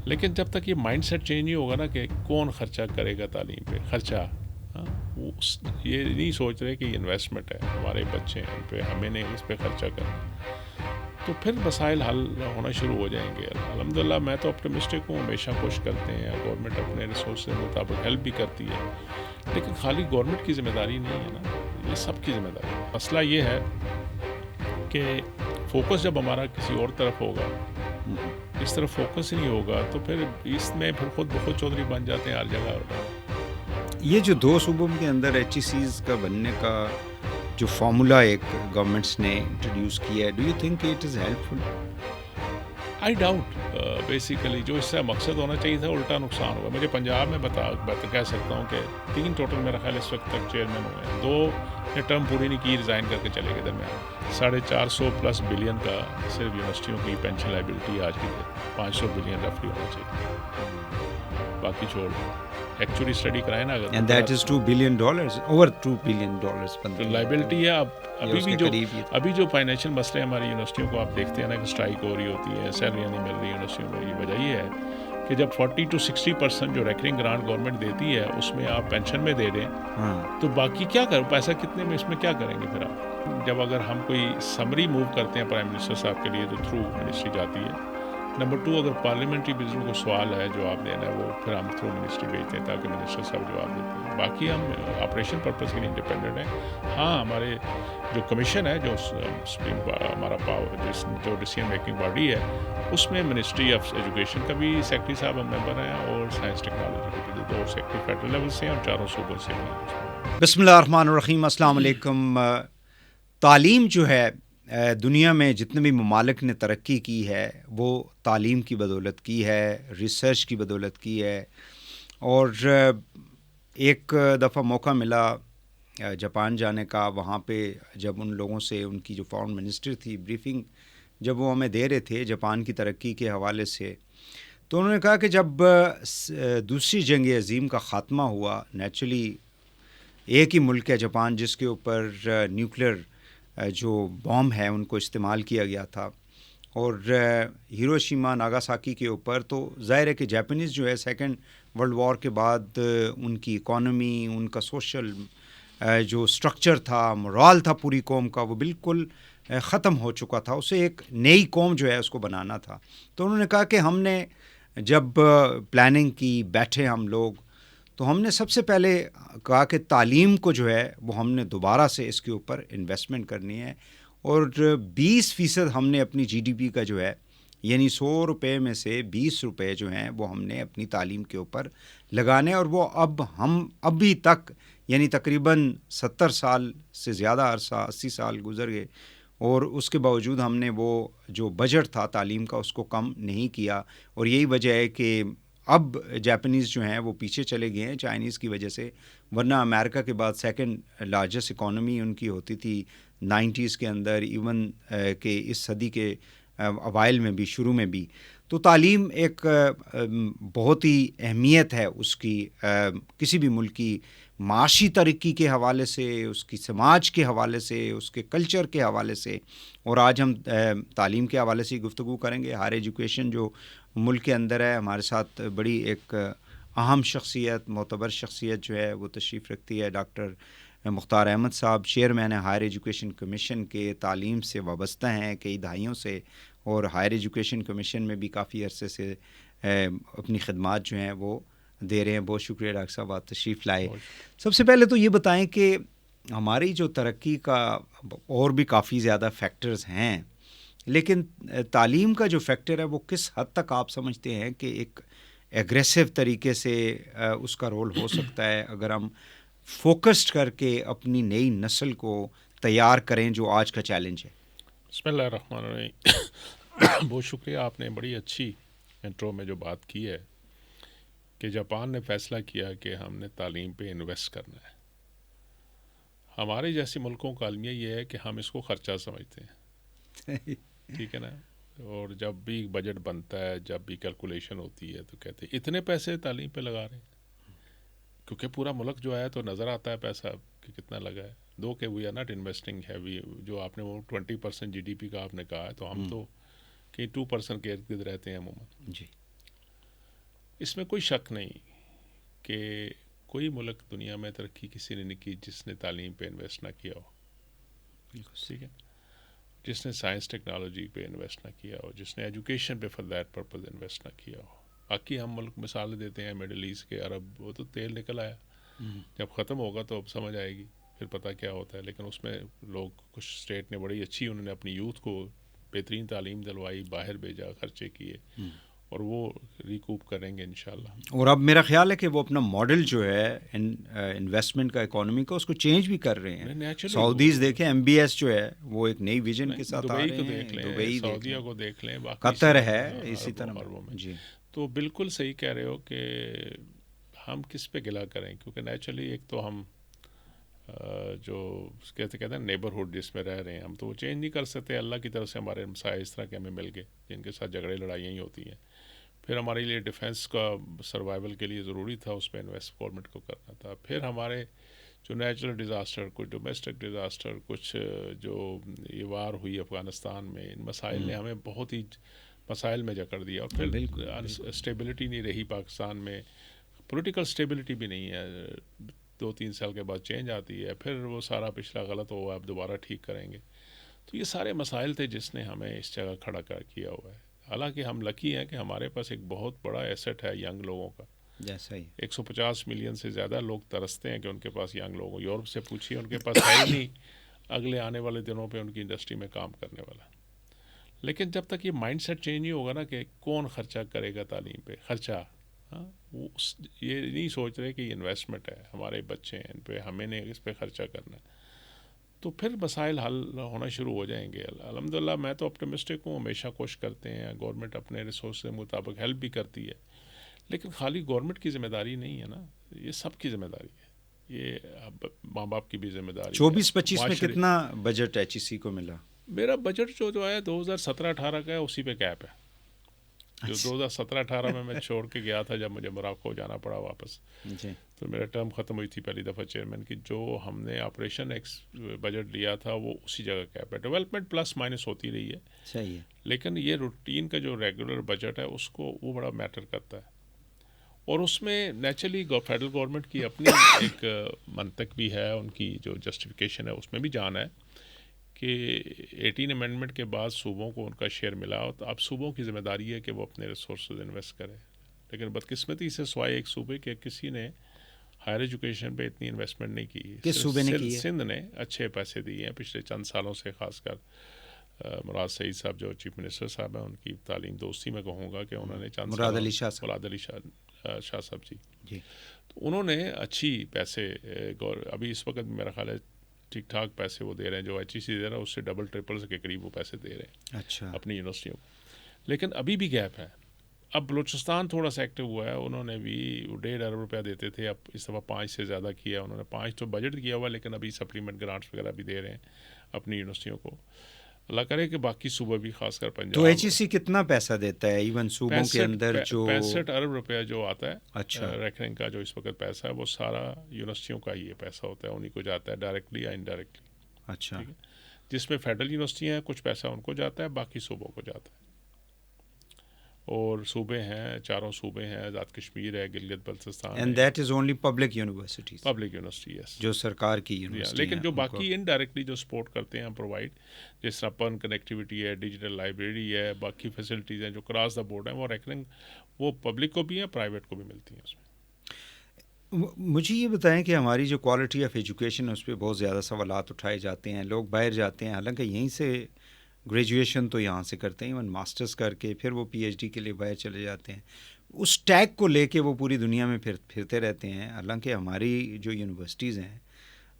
لیکن جب تک یہ مائنڈ سیٹ چینج نہیں ہوگا نا کہ کون خرچہ کرے گا تعلیم پہ، خرچہ یہ نہیں سوچ رہے کہ یہ انویسٹمنٹ ہے، ہمارے بچے ہیں ان پہ، ہمیں نے اس پہ خرچہ کرنا، تو پھر مسائل حل ہونا شروع ہو جائیں گے. الحمدللہ میں تو آپٹمسٹک ہوں، ہمیشہ کوشش کرتے ہیں، گورنمنٹ اپنے ریسورس کے مطابق ہیلپ بھی کرتی ہے، لیکن خالی گورنمنٹ کی ذمہ داری نہیں ہے نا، یہ سب کی ذمہ داری ہے. مسئلہ یہ ہے کہ فوکس جب ہمارا کسی اور طرف ہوگا، اس طرف فوکس ہی نہیں ہوگا تو پھر اس میں پھر خود بخود چودھری بن جاتے ہیں ہر جگہ. یہ جو 2 صوبوں کے اندر ایچ ای سیز کا بننے کا جو فارمولا ایک گورنمنٹس نے انٹروڈیوس کیا ہے، do you think it is helpful? I doubt basically جو اس سے مقصد ہونا چاہیے تھا الٹا نقصان ہوگا. مجھے پنجاب میں کہہ سکتا ہوں کہ 3 ٹوٹل میرا خیال اس وقت تک چیئرمین ہوئے ہیں، 2 نے ٹرم پوری نہیں کی، ریزائن کر کے چلے گئے. درمیان 450+ بلین کا صرف یونیورسٹیوں کی پینشن لائبلٹی آج کی ڈیٹ 500 بلین رفلی ہونا چاہیے، باقی چھوڑ ایکچولی اسٹڈی کرائے نا اگر، and that is $2 billion، over $2 billion liability ہے. ابھی جو فائنینشیل مسئلے ہماری یونیورسٹیوں کو آپ دیکھتے ہیں نا کہ اسٹرائک ہو رہی ہوتی ہے، سیلریاں نہیں مل رہی یونیورسٹیوں کو، یہ وجہ یہ ہے کہ جب 40 to 60% جو ریکرنگ گرانٹ گورنمنٹ دیتی ہے اس میں آپ پینشن میں دے دیں تو باقی کیا کرو، پیسہ کتنے میں اس میں کیا کریں گے پھر آپ. جب اگر ہم کوئی سمری موو کرتے ہیں پرائم منسٹر صاحب کے لیے تو تھرو منسٹری جاتی ہے. نمبر 2 اگر پارلیمنٹری بزنس کو سوال ہے جواب دینا ہے وہ پھر ہم تھرو منسٹری بھیجتے ہیں تاکہ منسٹر صاحب جواب دیتے ہیں. باقی ہم آپریشن پرپز کے لیے انڈیپینڈنٹ ہیں. ہاں ہمارے جو کمیشن ہے جو سپریم ہمارا پاور جو ڈیسیژن میکنگ باڈی ہے اس میں منسٹری آف ایجوکیشن کا بھی سیکرٹری صاحب ہم ممبر ہیں اور سائنس ٹیکنالوجی کے بھی 2 سیکرٹری فیڈرل لیول سے ہیں اور 4 صوبوں سے ہیں. بسم اللہ الرحمن الرحیم. السلام علیکم. تعلیم جو ہے دنیا میں جتنے بھی ممالک نے ترقی کی ہے وہ تعلیم کی بدولت کی ہے، ریسرچ کی بدولت کی ہے. اور ایک دفعہ موقع ملا جاپان جانے کا، وہاں پہ جب ان لوگوں سے ان کی جو فارن منسٹر تھی بریفنگ جب وہ ہمیں دے رہے تھے جاپان کی ترقی کے حوالے سے، تو انہوں نے کہا کہ جب دوسری جنگ عظیم کا خاتمہ ہوا، نیچرلی ایک ہی ملک ہے جاپان جس کے اوپر نیوکلیر جو بام ہے ان کو استعمال کیا گیا تھا، اور ہیروشیما ناگاساکی کے اوپر، تو ظاہر ہے کہ جاپنیز جو ہے سیکنڈ ورلڈ وار کے بعد ان کی اکانومی، ان کا سوشل جو سٹرکچر تھا، مورال تھا پوری قوم کا، وہ بالکل ختم ہو چکا تھا. اسے ایک نئی قوم جو ہے اس کو بنانا تھا. تو انہوں نے کہا کہ ہم نے جب پلاننگ کی، بیٹھے ہم لوگ، تو ہم نے سب سے پہلے کہا کہ تعلیم کو جو ہے وہ ہم نے دوبارہ سے اس کے اوپر انویسٹمنٹ کرنی ہے، اور 20% ہم نے اپنی جی ڈی پی کا جو ہے یعنی $100 میں سے $20 جو ہیں وہ ہم نے اپنی تعلیم کے اوپر لگانے. اور وہ ہم ابھی تک یعنی تقریباً 70 سال سے زیادہ عرصہ، 80 سال گزر گئے، اور اس کے باوجود ہم نے وہ جو بجٹ تھا تعلیم کا اس کو کم نہیں کیا. اور یہی وجہ ہے کہ اب جاپنیز جو ہیں وہ پیچھے چلے گئے ہیں چائنیز کی وجہ سے، ورنہ امریکہ کے بعد سیکنڈ لارجسٹ اکانومی ان کی ہوتی تھی 90s کے اندر، ایون کہ اس صدی کے اوائل میں بھی، شروع میں بھی. تو تعلیم ایک بہت ہی اہمیت ہے اس کی کسی بھی ملک کی معاشی ترقی کے حوالے سے، اس کی سماج کے حوالے سے، اس کے کلچر کے حوالے سے. اور آج ہم تعلیم کے حوالے سے گفتگو کریں گے. ہائر ایجوکیشن جو ملک کے اندر ہے، ہمارے ساتھ بڑی ایک اہم شخصیت، معتبر شخصیت جو ہے وہ تشریف رکھتی ہے، ڈاکٹر مختار احمد صاحب، چیئرمین ہائر ایجوکیشن کمیشن کے، تعلیم سے وابستہ ہیں کئی دہائیوں سے، اور ہائر ایجوکیشن کمیشن میں بھی کافی عرصے سے اپنی خدمات جو ہیں وہ دے رہے ہیں. بہت شکریہ ڈاکٹر صاحب آپ تشریف لائے. سب سے پہلے تو یہ بتائیں کہ ہماری جو ترقی کا اور بھی کافی زیادہ فیکٹرز ہیں، لیکن تعلیم کا جو فیکٹر ہے وہ کس حد تک آپ سمجھتے ہیں کہ ایک ایگریسو طریقے سے اس کا رول ہو سکتا ہے اگر ہم فوکسڈ کر کے اپنی نئی نسل کو تیار کریں جو آج کا چیلنج ہے؟ بسم اللہ الرحمن الرحیم. بہت شکریہ، آپ نے بڑی اچھی انٹرو میں جو بات کی ہے کہ جاپان نے فیصلہ کیا کہ ہم نے تعلیم پہ انویسٹ کرنا ہے. ہمارے جیسے ملکوں کا المیہ یہ ہے کہ ہم اس کو خرچہ سمجھتے ہیں، ٹھیک ہے نا. اور جب بھی بجٹ بنتا ہے، جب بھی کیلکولیشن ہوتی ہے تو کہتے ہیں اتنے پیسے تعلیم پہ لگا رہے ہیں، کیونکہ پورا ملک جو ہے تو نظر آتا ہے پیسہ کہ کتنا لگا ہے. دو کہ we are not investing heavy, جو آپ نے وہ 20% GDP کا آپ نے کہا ہے، تو ہم تو کہ 2% کے ارد گرد رہتے ہیں عموماً. جی. اس میں کوئی شک نہیں کہ کوئی ملک دنیا میں ترقی کسی نے نہیں کی جس نے تعلیم پہ انویسٹ نہ کیا ہو. ٹھیک ہے, جس نے سائنس ٹیکنالوجی پہ انویسٹ نہ کیا ہو, جس نے ایجوکیشن پہ فار دیٹ پرپز انویسٹ نہ کیا ہو. باقی ہم ملک مثال دیتے ہیں مڈل ایسٹ کے, عرب, وہ تو تیل نکل آیا, جب ختم ہوگا تو اب سمجھ آئے گی پھر پتہ کیا ہوتا ہے. لیکن اس میں لوگ, کچھ اسٹیٹ نے بڑی اچھی, انہوں نے اپنی یوتھ کو بہترین تعلیم دلوائی, باہر بھیجا, خرچے کیے, اور وہ ریکوپ کریں گے انشاءاللہ. اور اب میرا خیال ہے کہ وہ اپنا ماڈل جو ہے انویسٹمنٹ کا, اکانومی کا, اس کو چینج بھی کر رہے ہیں. سعودیز دیکھیں, ایم بی ایس جو ہے وہ ایک نئی ویژن کے ساتھ آ رہے ہیں. دبئی کو دیکھ لیں, سعودیہ کو دیکھ لیں, قطر ہے اسی طرح. جی, تو بالکل صحیح کہہ رہے ہو کہ ہم کس پہ گلا کریں, کیونکہ نیچرلی ایک تو ہم جو کہتے ہیں نیبرہڈ جس میں رہ رہے ہیں ہم, تو وہ چینج نہیں کر سکتے. اللہ کی طرف سے ہمارے مسائل اس طرح کے ہمیں مل گئے جن کے ساتھ جھگڑے لڑائیاں ہی ہوتی ہیں. پھر ہمارے لیے ڈیفینس کا سروائیول کے لیے ضروری تھا, اس پہ انویسٹ گورنمنٹ کو کرنا تھا. پھر ہمارے جو نیچرل ڈیزاسٹر, کچھ ڈومیسٹک ڈیزاسٹر, کچھ جو یہ وار ہوئی افغانستان میں, ان مسائل نے ہمیں بہت ہی مسائل میں جکڑ دیا. اور پھر اسٹیبلٹی نہیں رہی پاکستان میں, پولیٹیکل اسٹیبلٹی بھی نہیں ہے. 2-3 سال کے بعد چینج آتی ہے, پھر وہ سارا پچھلا غلط ہوا اب دوبارہ ٹھیک کریں گے. تو یہ سارے مسائل تھے جس نے ہمیں اس جگہ کھڑا کیا ہوا ہے. حالانکہ ہم لکی ہیں کہ ہمارے پاس ایک بہت بڑا ایسٹ ہے ینگ لوگوں کا. جیسا ہی 150 ملین سے زیادہ لوگ ترستے ہیں کہ ان کے پاس ینگ لوگ ہوں. یورپ سے پوچھیے, ان کے پاس ہے ہی نہیں اگلے آنے والے دنوں پہ ان کی انڈسٹری میں کام کرنے والا. لیکن جب تک یہ مائنڈ سیٹ چینج نہیں ہوگا نا کہ کون خرچہ کرے گا تعلیم پہ, خرچہ وہ یہ نہیں سوچ رہے کہ یہ انویسٹمنٹ ہے, ہمارے بچے ہیں, ان پہ ہمیں نے اس پہ خرچہ کرنا ہے, تو پھر مسائل حل ہونا شروع ہو جائیں گے. الحمدللہ میں تو آپٹمسٹک ہوں, ہمیشہ کوشش کرتے ہیں, گورنمنٹ اپنے ریسورس کے مطابق ہیلپ بھی کرتی ہے. لیکن خالی گورنمنٹ کی ذمہ داری نہیں ہے نا, یہ سب کی ذمہ داری ہے. یہ ماں باپ کی بھی ذمہ داری ہے. 24-25 میں کتنا بجٹ ایچ ای سی کو ملا؟ میرا بجٹ جو ہے 2017-18 کا ہے, اسی پہ کیپ ہے. جو 2017-18 میں چھوڑ کے گیا تھا جب مجھے موراکو جانا پڑا واپس, تو میرا ٹرم ختم ہوئی تھی پہلی دفعہ چیئرمین کی. جو ہم نے آپریشن بجٹ لیا تھا وہ اسی جگہ کیپ ہے. ڈیولپمنٹ پلس مائنس ہوتی رہی ہے, صحیح ہے, لیکن یہ روٹین کا جو ریگولر بجٹ ہے اس کو وہ بڑا میٹر کرتا ہے. اور اس میں نیچرلی فیڈرل گورنمنٹ کی اپنی ایک منطق بھی ہے, ان کی جو جسٹیفیکیشن ہے اس میں بھی جان ہے کہ 18 امینڈمنٹ کے بعد صوبوں کو ان کا شیئر ملا, تو اب صوبوں کی ذمہ داری ہے کہ وہ اپنے ریسورسز انویسٹ کریں. لیکن بدقسمتی سے سوائے ایک صوبے کے کسی نے ہائر ایجوکیشن پہ اتنی انویسٹمنٹ نہیں کی. کس صوبے نے کی ہے؟ سندھ نے اچھے پیسے دیے ہیں پچھلے چند سالوں سے, خاص کر مراد سعید صاحب جو چیف منسٹر صاحب ہیں, ان کی تعلیم دوستی میں کہوں گا کہ انہوں نے چند مراد علی شاہ صاحب جی, تو انہوں نے اچھی پیسے, ابھی اس وقت میرا خیال ہے ٹھیک ٹھاک پیسے وہ دے رہے ہیں, جو ایچ ای سی دے رہا ہے اس سے ڈبل ٹرپل کے قریب وہ پیسے دے رہے ہیں. اچھا, اپنی یونیورسٹیوں کو. لیکن ابھی بھی گیپ ہے. اب بلوچستان تھوڑا سا ایکٹیو ہوا ہے, انہوں نے بھی 1.5 ارب روپیہ دیتے تھے, اب اس دفعہ 5 سے زیادہ کیا. انہوں نے 5 تو بجٹ کیا ہوا, لیکن ابھی سپلیمنٹ گرانٹس وغیرہ بھی دے رہے ہیں اپنی یونیورسٹیوں کو. اللہ کرے کہ باقی صوبہ بھی, خاص کر پنجاب. تو ایچ ای سی کتنا پیسہ دیتا ہے ایون صوبوں کے اندر؟ جو 65 ارب روپیہ جو آتا ہے, اچھا, ریکننگ کا جو اس وقت پیسہ ہے, وہ سارا یونیورسٹیوں کا ہی یہ پیسہ ہوتا ہے, انہیں کو جاتا ہے ڈائریکٹلی یا انڈائریکٹلی. اچھا, جس میں فیڈرل یونیورسٹی ہیں کچھ پیسہ ان کو جاتا ہے, باقی صوبوں کو جاتا ہے. اور صوبے ہیں, 4 صوبے ہیں, آزاد کشمیر ہے, Gilgit Baltistan, and that is only public universities, public university, yes, جو سرکار کی یونیورسٹی. لیکن جو باقی انڈائریکٹلی جو سپورٹ کرتے ہیں پرووائڈ, جس طرح پن کنیکٹیوٹی ہے, ڈیجیٹل لائبریری ہے, باقی فیسلٹیز ہیں جو کراس دا بورڈ ہیں, وہ ریکننگ وہ پبلک کو بھی ہیں, پرائیویٹ کو بھی ملتی ہیں اس میں. مجھے یہ بتائیں کہ ہماری جو کوالٹی آف ایجوکیشن ہے اس پہ بہت زیادہ سوالات اٹھائے جاتے ہیں. لوگ باہر جاتے ہیں, حالانکہ یہیں سے گریجویشن تو یہاں سے کرتے ہیں, ایون ماسٹرز کر کے پھر وہ پی ایچ ڈی کے لیے باہر چلے جاتے ہیں. اس ٹیگ کو لے کے وہ پوری دنیا میں پھرتے رہتے ہیں, حالانکہ ہماری جو یونیورسٹیز ہیں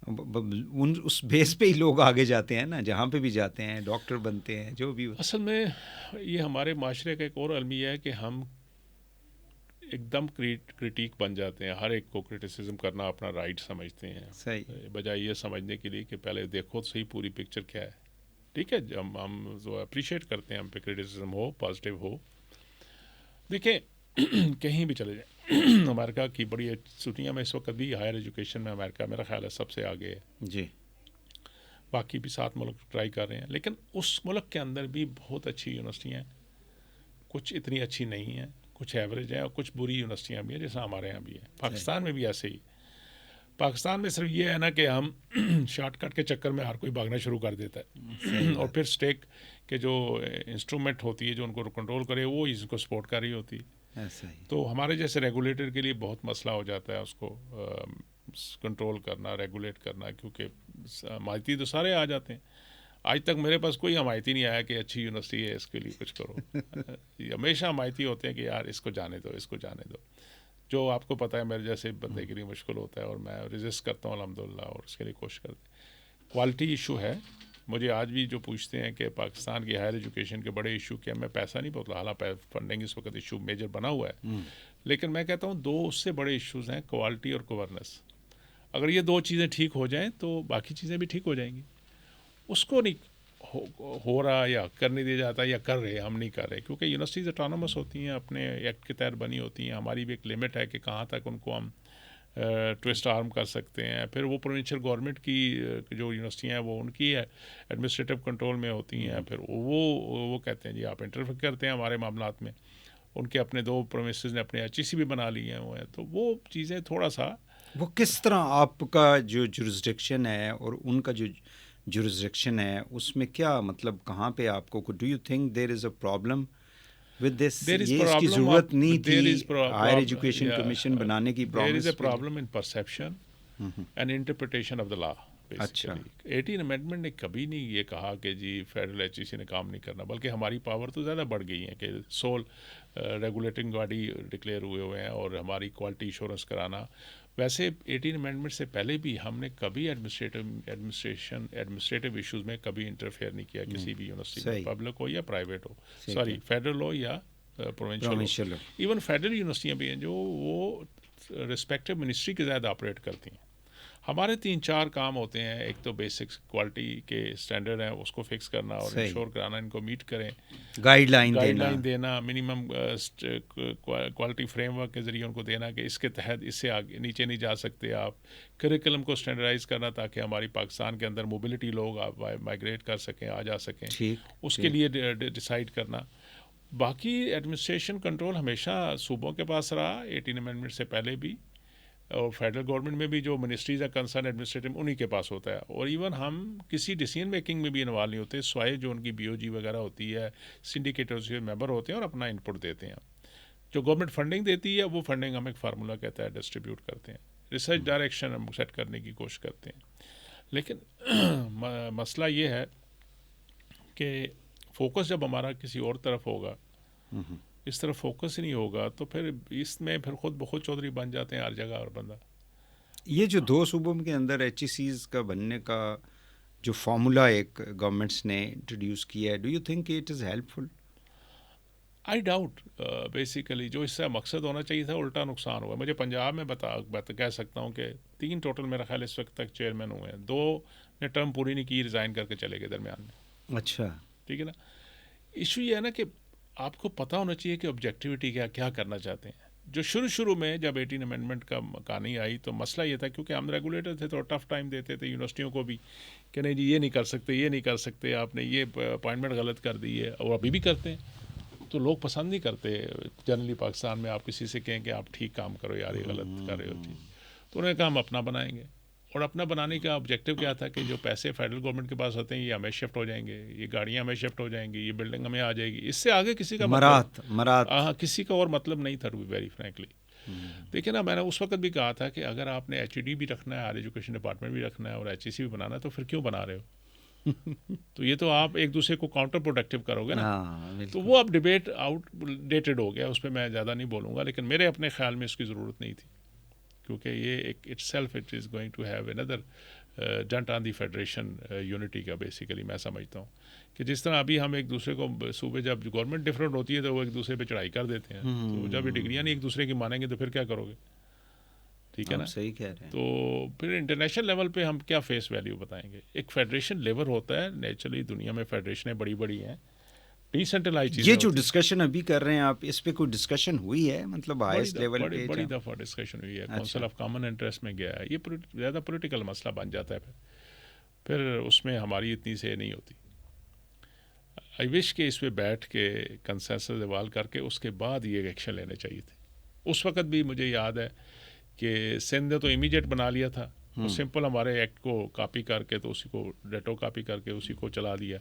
اس بیس پہ ہی لوگ آگے جاتے ہیں نا, جہاں پہ بھی جاتے ہیں ڈاکٹر بنتے ہیں, جو بھی. اصل میں یہ ہمارے معاشرے کا ایک اور المیہ ہے کہ ہم ایک دم کرٹیک بن جاتے ہیں, ہر ایک کو کرٹیسزم کرنا اپنا رائٹ سمجھتے ہیں, صحیح, بجائے یہ سمجھنے کے لیے کہ پہلے دیکھو صحیح پوری پکچر کیا ہے. ٹھیک ہے, ہم جو اپریشیٹ کرتے ہیں ہم پہ کرٹیسزم ہو, پازیٹیو ہو. دیکھیں کہیں بھی چلے جائیں, امریکہ کی بڑی دنیا میں اس وقت بھی ہائر ایجوکیشن میں امریکہ میرا خیال ہے سب سے آگے ہے جی. باقی بھی 7 ملک ٹرائی کر رہے ہیں, لیکن اس ملک کے اندر بھی بہت اچھی یونیورسٹیاں ہیں, کچھ اتنی اچھی نہیں ہیں, کچھ ایوریج ہیں اور کچھ بری یونیورسٹیاں بھی ہیں جیسا ہمارے یہاں بھی ہیں. پاکستان میں بھی ایسے ہی. پاکستان میں صرف یہ ہے نا کہ ہم شارٹ کٹ کے چکر میں ہر کوئی بھاگنا شروع کر دیتا ہے اور پھر اسٹیک کے جو انسٹرومنٹ ہوتی ہے جو ان کو کنٹرول کرے وہ اس کو سپورٹ کر رہی ہوتی ہے. تو ہمارے جیسے ریگولیٹر کے لیے بہت مسئلہ ہو جاتا ہے اس کو کنٹرول کرنا, ریگولیٹ کرنا, کیونکہ حمایتی تو سارے آ جاتے ہیں. آج تک میرے پاس کوئی حمایتی نہیں آیا کہ اچھی یونیورسٹی ہے اس کے لیے کچھ کرو. ہمیشہ حمایتی ہوتے ہیں کہ یار اس کو جانے دو, اس کو جانے دو. جو آپ کو پتہ ہے میرے جیسے بندے کے لیے مشکل ہوتا ہے اور میں ریزسٹ کرتا ہوں الحمدللہ اور اس کے لیے کوشش کرتے ہیں. کوالٹی ایشو ہے. مجھے آج بھی جو پوچھتے ہیں کہ پاکستان کی ہائر ایجوکیشن کے بڑے ایشو کیا, میں پیسہ نہیں بولتا, حالانکہ فنڈنگ اس وقت ایشو میجر بنا ہوا ہے, لیکن میں کہتا ہوں 2 اس سے بڑے ایشوز ہیں, کوالٹی اور گورننس. اگر یہ 2 چیزیں ٹھیک ہو جائیں تو باقی چیزیں بھی ٹھیک ہو جائیں گی. اس کو نہیں ہو رہا یا کرنے دیا جاتا یا کر رہے, ہم نہیں کر رہے, کیونکہ یونیورسٹیز اٹانومس ہوتی ہیں, اپنے ایکٹ کے تحت بنی ہوتی ہیں. ہماری بھی ایک لمٹ ہے کہ کہاں تک ان کو ہم ٹوسٹ آرم کر سکتے ہیں. پھر وہ پروونشل گورنمنٹ کی جو یونیورسٹیاں ہیں وہ ان کی ایڈمنسٹریٹو کنٹرول میں ہوتی ہیں. پھر وہ کہتے ہیں جی آپ انٹرفیئر کرتے ہیں ہمارے معاملات میں. ان کے اپنے 2 پروونسز نے اپنے HEC بھی بنا لی ہیں وہ ہیں. تو وہ چیزیں تھوڑا سا وہ کس طرح آپ کا جو جورسڈکشن ہے اور ان کا جو جورسڈکشن ہے اس میں کیا مطلب کہاں پہ آپ کو do you think there is a problem with this, یہ اس کی ضرورت نہیں تھی ہائر ایجوکیشن کمیشن بنانے کی there is a problem in perception and interpretation of the law. اچھا 18 امینڈمنٹ نے کبھی نہیں یہ کہا کہ جی فیڈرل HEC نے کام نہیں کرنا, بلکہ ہماری پاور تو زیادہ بڑھ گئی ہے کہ سول ریگولیٹنگ باڈی ڈکلیئر ہوئے ہیں اور ہماری کوالٹی ایشورنس کرانا. ویسے 18 امینڈمنٹ سے پہلے بھی ہم نے کبھی ایڈمنسٹریٹو ایشوز میں کبھی انٹرفیئر نہیں کیا کسی بھی یونیورسٹی میں, پبلک ہو یا پرائیویٹ ہو, سوری فیڈرل ہو یا پروونشل ہو. ایون فیڈرل یونیورسٹیاں بھی ہیں جو وہ رسپیکٹو منسٹری کے زیادہ آپریٹ کرتی ہیں. ہمارے 3-4 کام ہوتے ہیں. ایک تو بیسکس کوالٹی کے اسٹینڈرڈ ہیں اس کو فکس کرنا اور انشور کرانا ان کو میٹ کریں, گائیڈ لائن دینا, منیمم کوالٹی فریم ورک کے ذریعے ان کو دینا کہ اس کے تحت اس سے آگے نیچے نہیں جا سکتے آپ. کریکلم کو اسٹینڈرڈائز کرنا تاکہ ہماری پاکستان کے اندر موبلٹی لوگ مائگریٹ کر سکیں, آ جا سکیں, اس کے لیے ڈیسائیڈ کرنا. باقی ایڈمنسٹریشن کنٹرول ہمیشہ صوبوں کے پاس رہا 18 امینڈمنٹ سے پہلے بھی, اور فیڈرل گورنمنٹ میں بھی جو منسٹریز ہے کنسرن ایڈمنسٹریٹو انہی کے پاس ہوتا ہے. اور ایون ہم کسی ڈیسیژن میکنگ میں بھی انوالو نہیں ہوتے سوائے جو ان کی BOG وغیرہ ہوتی ہے, سنڈیکیٹرز کے ممبر ہوتے ہیں اور اپنا انپٹ دیتے ہیں. جو گورنمنٹ فنڈنگ دیتی ہے وہ فنڈنگ ہم ایک فارمولا کہتا ہے ڈسٹریبیوٹ کرتے ہیں, ریسرچ ڈائریکشن ہم سیٹ کرنے کی کوشش کرتے ہیں. لیکن مسئلہ یہ ہے کہ فوکس جب ہمارا کسی اور طرف ہوگا, اس طرف فوکس ہی نہیں ہوگا تو پھر اس میں پھر خود بخود چودھری بن جاتے ہیں ہر جگہ اور بندہ. یہ جو 2 صوبوں کے اندر HECs کا بننے کا جو فارمولا ایک گورنمنٹس نے انٹروڈیوس کیا ہے, do you think it is helpful? I doubt. Basically جو اس سے مقصد ہونا چاہیے تھا الٹا نقصان ہوا. مجھے پنجاب میں کہہ سکتا ہوں کہ 3 ٹوٹل میرا خیال اس وقت تک چیئرمین ہوئے ہیں, 2 نے ٹرم پوری نہیں کی, ریزائن کر کے چلے گئے درمیان میں. اچھا ٹھیک ہے نا. ایشو یہ ہے نا کہ آپ کو پتہ ہونا چاہیے کہ آبجیکٹیوٹی کیا کرنا چاہتے ہیں. جو شروع میں جب 18 امینڈمنٹ کا کہانی آئی تو مسئلہ یہ تھا کیونکہ ہم ریگولیٹر تھے تو ٹف ٹائم دیتے تھے یونیورسٹیوں کو بھی کہ نہیں جی یہ نہیں کر سکتے, یہ نہیں کر سکتے, آپ نے یہ اپوائنٹمنٹ غلط کر دی ہے, اور ابھی بھی کرتے ہیں. تو لوگ پسند نہیں کرتے جنرلی پاکستان میں آپ کسی سے کہیں کہ آپ ٹھیک کام کرو یار, یہ غلط کر رہے ہو. تو انہوں نے کہا ہم اپنا بنائیں گے. اور اپنا بنانے کا آبجیکٹیو کیا تھا کہ جو پیسے فیڈرل گورنمنٹ کے پاس آتے ہیں یہ ہمیں شفٹ ہو جائیں گے, یہ گاڑیاں ہمیں شفٹ ہو جائیں گی, یہ بلڈنگ ہمیں آ جائے گی. اس سے آگے کسی کا کسی کا اور مطلب نہیں تھا, ٹو بی ویری فرینکلی. دیکھیں نا, میں نے اس وقت بھی کہا تھا کہ اگر آپ نے HED بھی رکھنا ہے, ہائر ایجوکیشن ڈپارٹمنٹ بھی رکھنا ہے اور HEC بھی بنانا ہے تو پھر کیوں بنا رہے ہو؟ تو یہ تو آپ ایک دوسرے کو کاؤنٹر پروڈکٹیو کرو گے نا. تو وہ اب ڈبیٹ آؤٹ ڈیٹڈ ہو گیا, اس پہ میں زیادہ نہیں بولوں گا, لیکن میرے اپنے خیال میں اس کی ضرورت نہیں تھی کیونکہ یہ ایک itself it is going to have اندر dent on the federation unity کا. بیسیکلی میں سمجھتا ہوں کہ جس طرح ابھی ہم ایک دوسرے کو صوبے جب گورنمنٹ ڈفرینٹ ہوتی ہے تو وہ ایک دوسرے پہ چڑھائی کر دیتے ہیں, تو جب یہ ڈگریاں نہیں ایک دوسرے کی مانیں گے تو پھر کیا کرو گے؟ ٹھیک ہے نا, صحیح کہہ رہے ہیں. تو پھر انٹرنیشنل لیول پہ ہم کیا فیس ویلیو بتائیں گے؟ ایک فیڈریشن لیول ہوتا ہے, نیچرلی دنیا میں فیڈریشنیں بڑی بڑی ہیں, ڈیسینٹرلائز چیزیں. یہ جو ڈسکشن ابھی کر رہیں آپ, اس پہ کوئی ڈسکشن ہوئی ہے مطلب ہائیسٹ لیول پہ؟ بڑی دفعہ ڈسکشن ہوئی ہے, کونسل آف کامن انٹرسٹ میں گیا ہے. یہ زیادہ پولیٹیکل مسئلہ بن جاتا ہے, پھر اس میں ہماری اتنی سے نہیں ہوتی. آئی وش کہ اس پہ بیٹھ کے کنسنسس ایوالو کر کے اس کے بعد یہ ایکشن لینے چاہیے تھے. اس وقت بھی مجھے یاد ہے کہ سندھ نے تو امیڈیٹ بنا لیا تھا, سمپل ہمارے ایکٹ کو کاپی کر کے تو اسی کو ڈیٹو کاپی کر کے اسی کو چلا دیا.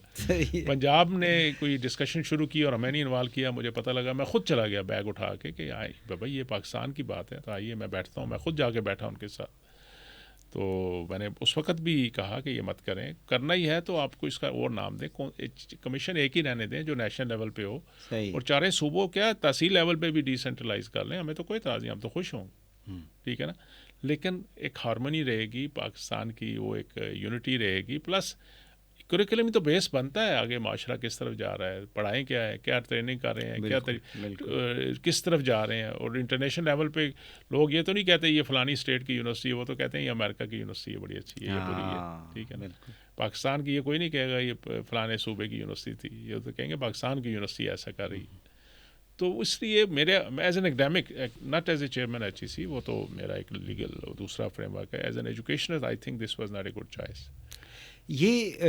پنجاب نے کوئی ڈسکشن شروع کی اور ہمیں نہیں انوالو کیا. مجھے پتہ لگا, میں خود چلا گیا بیگ اٹھا کے کہ بھائی یہ پاکستان کی بات ہے تو آئیے میں بیٹھتا ہوں. میں خود جا کے بیٹھا ان کے ساتھ. تو میں نے اس وقت بھی کہا کہ یہ مت کریں, کرنا ہی ہے تو آپ کو اس کا اور نام دیں, کمیشن ایک ہی رہنے دیں جو نیشنل لیول پہ ہو, اور چارے صوبوں کیا تحصیل لیول پہ بھی ڈیسینٹرلائز کر لیں. ہمیں تو کوئی اعتراض نہیں, ہم تو خوش ہوں, ٹھیک ہے نا. لیکن ایک ہارمونی رہے گی پاکستان کی, وہ ایک یونٹی رہے گی, پلس کریکولم تو بیس بنتا ہے آگے معاشرہ کس طرف جا رہا ہے, پڑھائیں کیا ہے, کیا ٹریننگ کر رہے ہیں, کیا کس طرف جا رہے ہیں. اور انٹرنیشنل لیول پہ لوگ یہ تو نہیں کہتے یہ فلانی اسٹیٹ کی یونیورسٹی ہے, وہ تو کہتے ہیں یہ امریکہ کی یونیورسٹی ہے, بڑی اچھی ہے, یہ بری ہے, ٹھیک ہے نا. پاکستان کی یہ کوئی نہیں کہے گا یہ فلانے صوبے کی یونیورسٹی تھی, یہ تو کہیں گے پاکستان کی یونیورسٹی ایسا کر رہی. تو اس لیے میرے as an academic, not as a chairman H E C, وہ تو میرا ایک لیگل دوسرا فریم ورک ہے. As an educationist I think this was not a good choice. یہ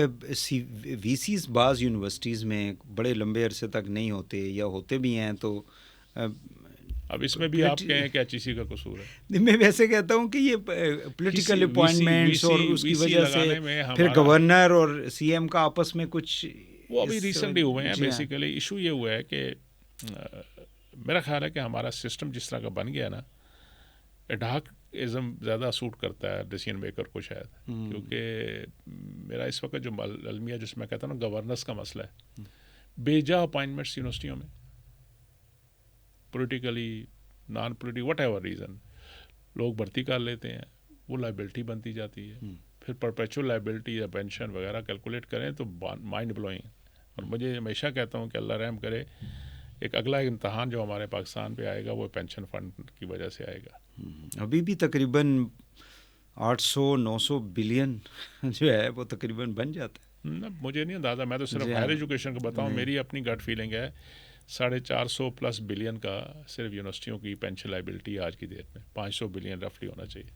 وی سیز بعض یونیورسٹیز میں بڑے لمبے عرصے تک نہیں ہوتے, یا ہوتے بھی ہیں تو اب اس میں بھی آپ کہیں کہ ایچ ای سی کا قصور ہے. میں ویسے کہتا ہوں کہ یہ پولیٹیکل اپوائنٹمنٹس اور اس کی وجہ سے پھر گورنر اور سی ایم کا آپس میں کچھ وہ ابھی ریسنٹلی ہوئے ہیں. بیسیکلی ایشو یہ ہوا ہے کہ میرا خیال ہے کہ ہمارا سسٹم جس طرح کا بن گیا نا, ایڈاک ازم زیادہ سوٹ کرتا ہے ڈیسیژن میکر کو شاید, کیونکہ میرا اس وقت جو المیہ جس میں کہتا ہوں نا گورننس کا مسئلہ ہے, بیجا اپائنٹمنٹس یونیورسٹیوں میں politically non political what ever reason لوگ بھرتی کر لیتے ہیں, وہ لائبلٹی بنتی جاتی ہے. پھر پرپیچول لائبلٹی یا پینشن وغیرہ کیلکولیٹ کریں تو مائنڈ بلوئنگ. اور مجھے ہمیشہ کہتا ہوں کہ اللہ رحم کرے, ایک اگلا امتحان جو ہمارے پاکستان پہ آئے گا وہ پینشن فنڈ کی وجہ سے آئے گا. ابھی بھی تقریباً 800-900 بلین جو ہے وہ تقریباً بن جاتا ہے. مجھے نہیں اندازہ, میں تو صرف ہائر ایجوکیشن کا بتاؤں. میری اپنی گٹ فیلنگ ہے 450+ بلین کا صرف یونیورسٹیوں کی پینشن لائبلٹی آج کی ڈیٹ میں. 500 بلین رفلی ہونا چاہیے,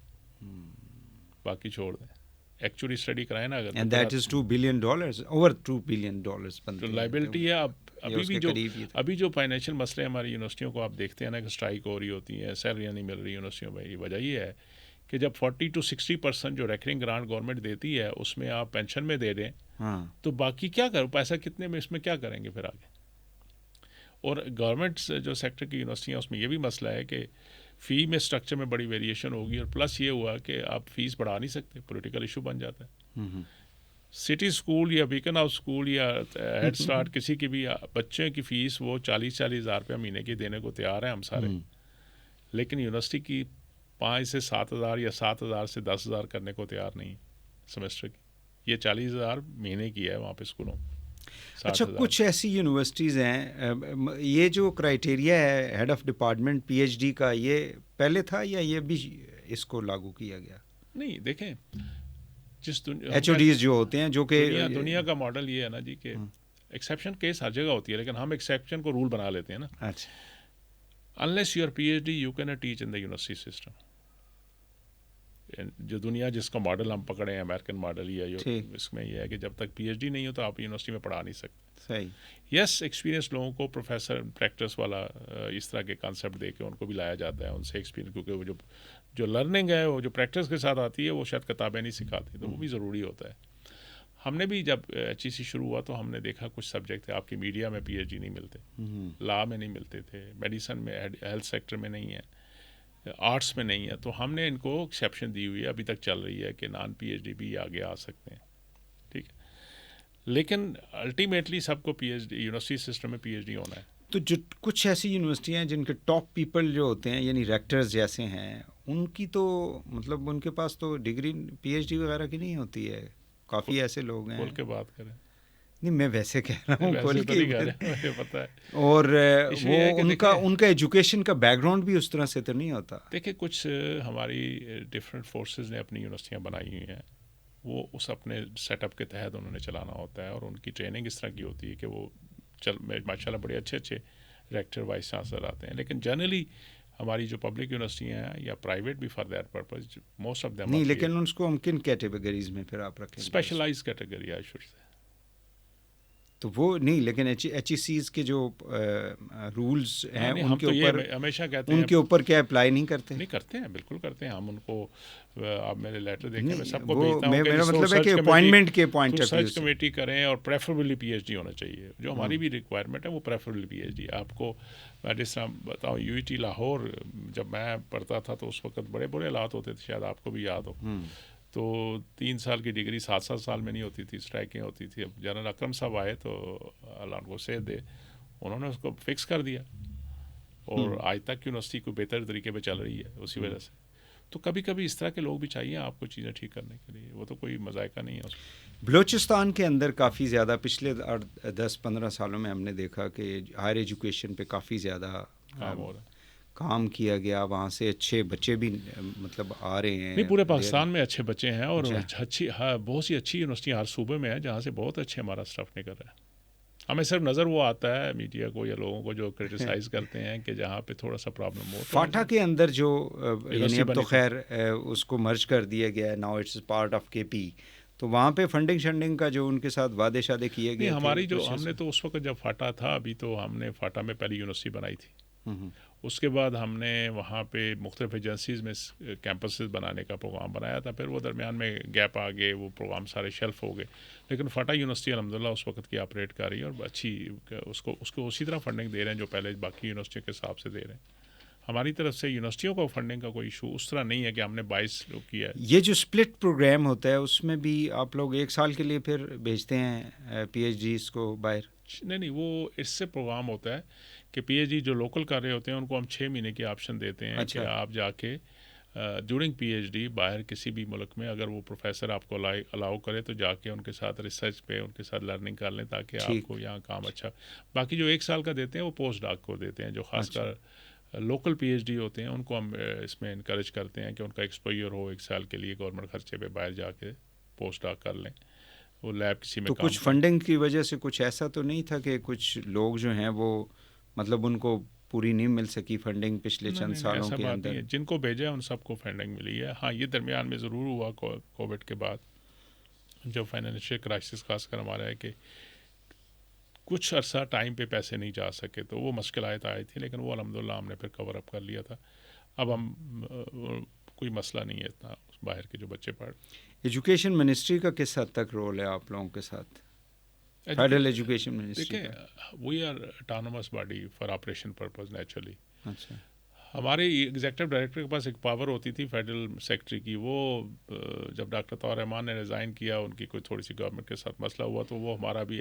باقی چھوڑ دیں. ایکچولی اسٹڈی کرائیں نا اگر, and that is $2 billion, over $2 billion جو لائبلٹی ہے. ابھی جو فائنینشیل مسئلے ہماری یونیورسٹیوں کو آپ دیکھتے ہیں نا کہ اسٹرائک ہو رہی ہوتی ہیں, سیلریاں نہیں مل رہی یونیورسٹیوں میں, یہ وجہ یہ ہے کہ جب 40-60% جو ریکرنگ گرانٹ گورنمنٹ دیتی ہے اس میں آپ پینشن میں دے دیں تو باقی کیا کرو, پیسہ کتنے میں, اس میں کیا کریں گے پھر آگے. اور گورنمنٹ جو سیکٹر کی یونیورسٹیاں اس میں یہ بھی مسئلہ ہے کہ فی میں اسٹرکچر میں بڑی ویریشن ہوگی, اور پلس یہ ہوا کہ آپ فیس بڑھا نہیں سکتے, پولیٹیکل ایشو بن جاتا ہے. سٹی اسکول یا بیکن ہاؤس اسکول یا ہیڈ اسٹارٹ کسی کی بھی بچے کی فیس وہ 40,000 روپیہ مہینے کی دینے کو تیار ہیں ہم سارے, لیکن یونیورسٹی کی 5 سے 7,000 یا 7,000 سے 10,000 کرنے کو تیار نہیں سیمسٹر کی. یہ 40,000 مہینے کی ہے وہاں پہ اسکولوں. اچھا, کچھ ایسی یونیورسٹیز ہیں, یہ جو کرائٹیریا ہے head of department P H D کا, یہ پہلے تھا یا یہ بھی اس کو لاگو کیا گیا؟ نہیں, دیکھیں جس ایچ او ڈیز جو ہوتے ہیں, جو کہ دنیا کا ماڈل یہ ہے نا جی کہ ایکسیپشن کیس ہر جگہ ہوتی ہے, لیکن ہم ایکسیپشن کو رول بنا لیتے ہیں نا. اچھا, unless you are PhD you cannot teach in the university system. جو دنیا جس کا ماڈل ہم پکڑے ہیں امریکن ماڈل, یا اس میں یہ ہے کہ جب تک پی ایچ ڈی نہیں ہو تو آپ یونیورسٹی میں پڑھا نہیں سکتے. صحیح. یس, ایکسپیرینس لوگوں کو پروفیسر پریکٹس والا اس طرح کے کانسیپٹ دے کے ان کو بھی لایا جاتا ہے, ان سے ایکسپیرینس, کیونکہ وہ جو لرننگ ہے وہ جو پریکٹس کے ساتھ آتی ہے وہ شاید کتابیں نہیں سکھاتی, تو وہ بھی ضروری ہوتا ہے. ہم نے بھی جب ایچ ای سی شروع ہوا تو ہم نے دیکھا کچھ سبجیکٹ تھے آپ کی میڈیا میں پی ایچ ڈی نہیں ملتے, لا میں نہیں ملتے تھے, میڈیسن میں, ہیلتھ سیکٹر میں نہیں ہے, آرٹس میں نہیں ہے, تو ہم نے ان کو ایکسیپشن دی ہوئی ہے, ابھی تک چل رہی ہے کہ نان پی ایچ ڈی بھی آگے آ سکتے ہیں, ٹھیک ہے. لیکن الٹیمیٹلی سب کو P H D university system میں پی ایچ ڈی ہونا ہے. تو جو کچھ ایسی یونیورسٹیاں ہیں جن کے ٹاپ پیپل جو ہوتے ہیں, یعنی ریکٹرز جیسے ہیں, ان کی تو مطلب ان کے پاس تو ڈگری پی ایچ ڈی وغیرہ کی نہیں ہوتی ہے. کافی ایسے لوگ ہیں. کھول کے بات کریں. نہیں, میں ویسے کہہ رہا ہوں کھول کے, مجھے پتہ ہے. اور وہ ان کا ایجوکیشن کا بیک گراؤنڈ بھی اس طرح سے تو نہیں ہوتا. دیکھیں, کچھ ہماری ڈفرینٹ فورسز نے اپنی یونیورسٹیاں بنائی ہوئی ہیں, وہ اس اپنے سیٹ اپ کے تحت انہوں نے چلانا ہوتا ہے, اور ان کی ٹریننگ اس طرح کی ہوتی ہے کہ وہ ماشاء اللہ بڑے اچھے ریکٹر وائس چانسلر آتے ہیں. لیکن جنرلی ہماری جو پبلک یونیورسٹیاں ہیں یا پرائیویٹ بھی for that purpose, most of them نہیں, لیکن اس کو ہم کن کیٹیگریز میں پھر آپ رکھیں؟ Specialize category I should say. تو وہ نہیں، لیکن ایچ ای سیز کے جو رولز ہیں ان کے اوپر ہمیشہ کہتے ہیں ان کے اوپر کیا اپلائی نہیں کرتے؟ نہیں کرتے ہیں، بالکل کرتے ہیں. ہم ان کو آپ میرے لیٹر دیکھیں، میں سب کو وہ بھیجتا ہوں کہ میرا مطلب ہے کہ اپوائنٹمنٹ کے point of view research committee کریں اور پریفریبلی پی ایچ ڈی ہونا چاہیے. جو ہماری بھی ریکوائرمنٹ ہے وہ پریفریبلی پی ایچ ڈی. آپ کو میں جس طرح بتاؤں، یو ای ٹی لاہور جب میں پڑھتا تھا تو اس وقت بڑے بڑے حالات ہوتے تھے، شاید آپ کو بھی یاد ہو. تو 3 سال کی ڈگری 7 سال میں نہیں ہوتی تھی، اسٹرائکنگ ہوتی تھی. اب جنرل اکرم صاحب آئے تو اللہ ان کو صحت دے، انہوں نے اس کو فکس کر دیا اور آج تک یونیورسٹی کو بہتر طریقے پہ چل رہی ہے اسی وجہ سے. تو کبھی کبھی اس طرح کے لوگ بھی چاہیے آپ کو چیزیں ٹھیک کرنے کے لیے، وہ تو کوئی مذائقہ نہیں ہے اس میں. بلوچستان کے اندر کافی زیادہ پچھلے 10-15 سالوں میں ہم نے دیکھا کہ ہائر ایجوکیشن پہ کافی زیادہ کام ہو رہا ہے، کام کیا گیا. وہاں سے اچھے بچے بھی مطلب آ رہے ہیں. نہیں پورے پاکستان میں اچھے بچے ہیں اور اچھی بہت سی اچھی یونیورسٹیاں ہر صوبے میں ہیں جہاں سے بہت اچھے ہمارا اسٹاف نکل رہا ہے. ہمیں صرف نظر وہ آتا ہے میڈیا کو یا لوگوں کو جو کرٹیسائز کرتے ہیں کہ جہاں پہ تھوڑا سا پرابلم ہو. فاٹا کے اندر جو یعنی اب تو خیر اس کو مرج کر دیا گیا ہے، ناؤ اٹس پارٹ آف کے پی. تو وہاں پہ فنڈنگ شنڈنگ کا جو ان کے ساتھ وعدے شادے کیے گئے ہماری جو ہم نے تو اس وقت جب فاٹا تھا، ابھی تو ہم نے فاٹا میں پہلی یونیورسٹی بنائی تھی. اس کے بعد ہم نے وہاں پہ مختلف ایجنسیز میں کیمپسز بنانے کا پروگرام بنایا تھا. پھر وہ درمیان میں گیپ آ گئے، وہ پروگرام سارے شیلف ہو گئے. لیکن فاٹا یونیورسٹی الحمدللہ اس وقت کی آپریٹ کر رہی ہے اور اچھی اس کو اسی طرح فنڈنگ دے رہے ہیں جو پہلے باقی یونیورسٹیوں کے حساب سے دے رہے ہیں. ہماری طرف سے یونیورسٹیوں کو فنڈنگ کا کوئی ایشو اس طرح نہیں ہے کہ ہم نے 22 لوگ کیا ہے. یہ جو اسپلٹ پروگرام ہوتا ہے اس میں بھی آپ لوگ 1 سال کے لیے پھر بھیجتے ہیں پی ایچ ڈیز کو باہر؟ نہیں، وہ اس سے پروگرام ہوتا ہے کہ پی ایچ ڈی جو لوکل کر رہے ہوتے ہیں ان کو ہم 6 مہینے کی آپشن دیتے ہیں کہ آپ جا کے ڈیورنگ پی ایچ ڈی باہر کسی بھی ملک میں اگر وہ پروفیسر آپ کو الاؤ کرے تو جا کے ان کے ساتھ ریسرچ پہ ان کے ساتھ لرننگ کر لیں تاکہ آپ کو یہاں کام اچھا. باقی جو 1 سال کا دیتے ہیں وہ پوسٹ ڈاک کو دیتے ہیں. جو خاص کر لوکل پی ایچ ڈی ہوتے ہیں ان کو ہم اس میں انکریج کرتے ہیں کہ ان کا ایکسپوئر ہو 1 سال کے لیے گورنمنٹ خرچے پہ باہر جا کے پوسٹ ڈاک کر لیں. وہ لیب کسی میں تو کچھ فنڈنگ کی وجہ سے کچھ ایسا تو نہیں تھا کہ کچھ لوگ جو ہیں وہ مطلب ان کو پوری نہیں مل سکی فنڈنگ پچھلے چند سالوں کے اندر؟ جن کو بھیجا ان سب کو فنڈنگ ملی ہے. ہاں یہ درمیان میں ضرور ہوا کووڈ کے بعد جب فائنینشیل کرائسس خاص کر ہمارا ہے کہ کچھ عرصہ ٹائم پہ پیسے نہیں جا سکے تو وہ مشکلات آئی تھیں، لیکن وہ الحمدللہ ہم نے پھر کور اپ کر لیا تھا. اب ہم کوئی مسئلہ نہیں ہے اتنا باہر کے جو بچے پڑھ. ایجوکیشن منسٹری کا کس حد تک رول ہے آپ لوگوں کے ساتھ؟ فیڈرل ایجوکیشن منسٹری دیکھیں we are autonomous body for operation purpose naturally. اچھا، ہمارے ایگزیکٹو ڈائریکٹر کے پاس ایک پاور ہوتی تھی فیڈرل سیکرٹری کی. وہ جب ڈاکٹر طاہر رحمان نے ریزائن کیا، ان کی کوئی تھوڑی سی گورنمنٹ کے ساتھ مسئلہ ہوا تو وہ ہمارا بھی